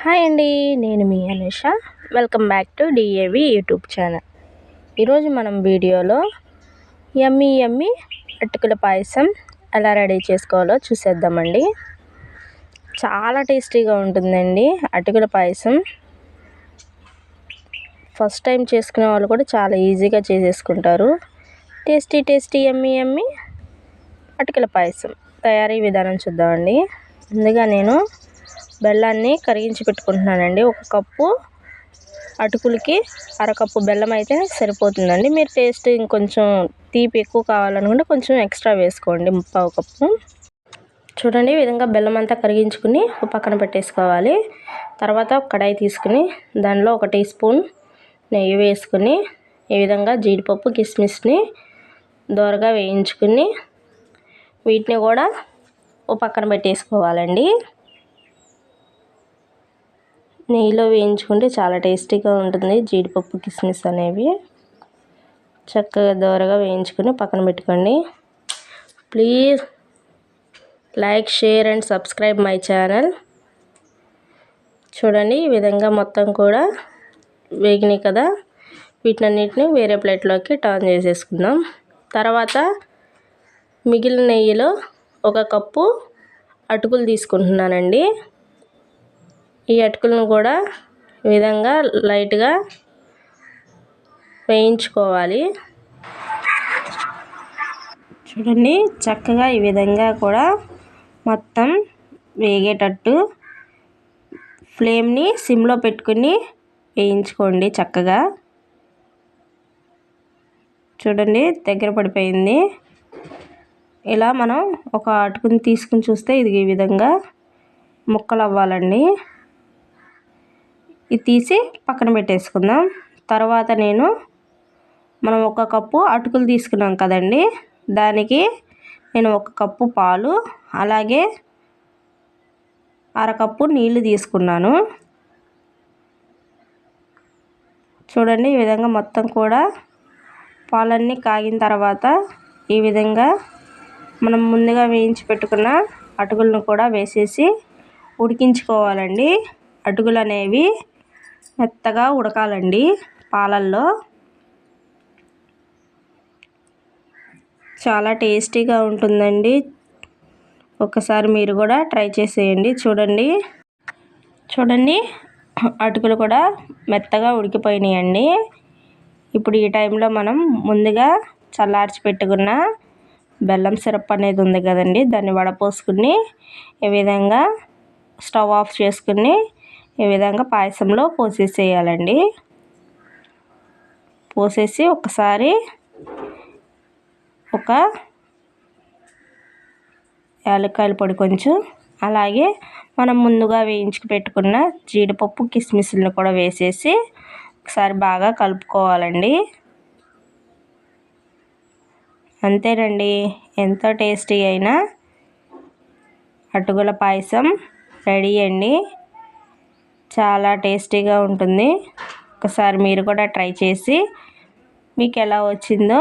Hi అండి, నేను మీ Anusha. Welcome back to DAV YouTube channel. ఈరోజు మనం వీడియోలో యమ్మీ యమ్మీ అటుకుల పాయసం ఎలా రెడీ చేసుకోవాలో చూసేద్దామండి. చాలా టేస్టీగా ఉంటుందండి అటుకుల పాయసం. ఫస్ట్ టైం చేసుకునే వాళ్ళు కూడా చాలా ఈజీగా చేసేసుకుంటారు. టేస్టీ టేస్టీ యమ్మీ యమ్మీ అటుకుల పాయసం తయారీ విధానం చూద్దామండి. ముందుగా నేను బెల్లాన్ని కరిగించి పెట్టుకుంటున్నానండి. ఒక కప్పు అటుకులకి అరకప్పు బెల్లం అయితే సరిపోతుందండి. మీరు టేస్ట్ ఇంకొంచెం తీపి ఎక్కువ కావాలనుకుంటే కొంచెం ఎక్స్ట్రా వేసుకోండి, ముప్పావు కప్పు. చూడండి, ఈ విధంగా బెల్లం అంతా కరిగించుకుని పక్కన పెట్టేసుకోవాలి. తర్వాత కడాయి తీసుకుని దానిలో 1 టీ స్పూన్ నెయ్యి వేసుకుని ఈ విధంగా జీడిపప్పు కిస్మిస్ని దోరగా వేయించుకుని వీటిని కూడా పక్కన పెట్టేసుకోవాలండి. నెయ్యిలో వేయించుకుంటే చాలా టేస్టీగా ఉంటుంది. జీడిపప్పు కిస్మిస్ అనేవి చక్కగా దోరగా వేయించుకుని పక్కన పెట్టుకోండి. Please like, share and subscribe my channel. చూడండి, ఈ విధంగా మొత్తం కూడా వేగినాయి కదా. వీటన్నిటిని వేరే ప్లేట్లోకి టర్న్ చేసేసుకుందాం. తర్వాత మిగిలిన నెయ్యిలో 1 కప్పు అటుకులు తీసుకుంటున్నానండి. ఈ అటుకులను కూడా ఈ విధంగా లైట్గా వేయించుకోవాలి. చూడండి, చక్కగా ఈ విధంగా కూడా మొత్తం వేగేటట్టు ఫ్లేమ్ని సిమ్లో పెట్టుకుని వేయించుకోండి చక్కగా. చూడండి, దగ్గర పడిపోయింది. ఇలా మనం ఒక అటుకుని తీసుకుని చూస్తే ఇది ఈ విధంగా ముక్కలు అవ్వాలండి. ఇది తీసి పక్కన పెట్టేసుకుందాం. తర్వాత మనం 1 కప్పు అటుకులు తీసుకున్నాం కదండి, దానికి నేను 1 కప్పు పాలు అలాగే అరకప్పు నీళ్లు తీసుకున్నాను. చూడండి, ఈ విధంగా మొత్తం కూడా పాలన్నీ కాగిన తర్వాత ఈ విధంగా మనం ముందుగా వేయించి పెట్టుకున్న అటుకులను కూడా వేసేసి ఉడికించుకోవాలండి. అటుకులు అనేవి మెత్తగా ఉడకాలండి పాలల్లో. చాలా టేస్టీగా ఉంటుందండి. ఒకసారి మీరు కూడా ట్రై చేసేయండి. చూడండి, అటుకులు కూడా మెత్తగా ఉడికిపోయినాయండి. ఇప్పుడు ఈ టైంలో మనం ముందుగా చల్లార్చి పెట్టుకున్న బెల్లం సిరప్ అనేది ఉంది కదండి, దాన్ని వడపోసుకుని ఈ విధంగా స్టవ్ ఆఫ్ చేసుకుని ఈ విధంగా పాయసంలో పోసేసేయాలండి. పోసేసి ఒకసారి ఒక యాలక్కాయల పొడి కొంచెం, అలాగే మనం ముందుగా వేయించుకు పెట్టుకున్న జీడిపప్పు కిస్మిస్లను కూడా వేసేసి ఒకసారి బాగా కలుపుకోవాలండి. అంతేనండి, ఎంతో టేస్టీ అయిన అటుకుల పాయసం రెడీ అండి. చాలా టేస్టీగా ఉంటుంది. ఒకసారి మీరు కూడా ట్రై చేసి మీకు ఎలా వచ్చిందో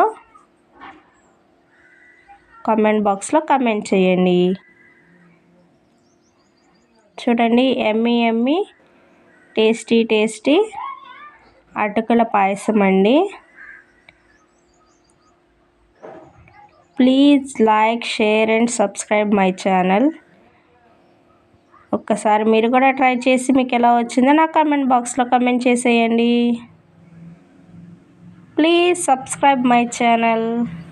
కామెంట్ బాక్స్లో కామెంట్ చేయండి. చూడండి, యమ్మీ యమ్మీ టేస్టీ టేస్టీ అటుకుల పాయసం అండి. Please like, share and subscribe my channel. ఒక్కసారి మీరు కూడా ట్రై చేసి మీకు ఎలా వచ్చిందో నా కామెంట్ బాక్స్లో కామెంట్ చేసేయండి. Please subscribe my channel.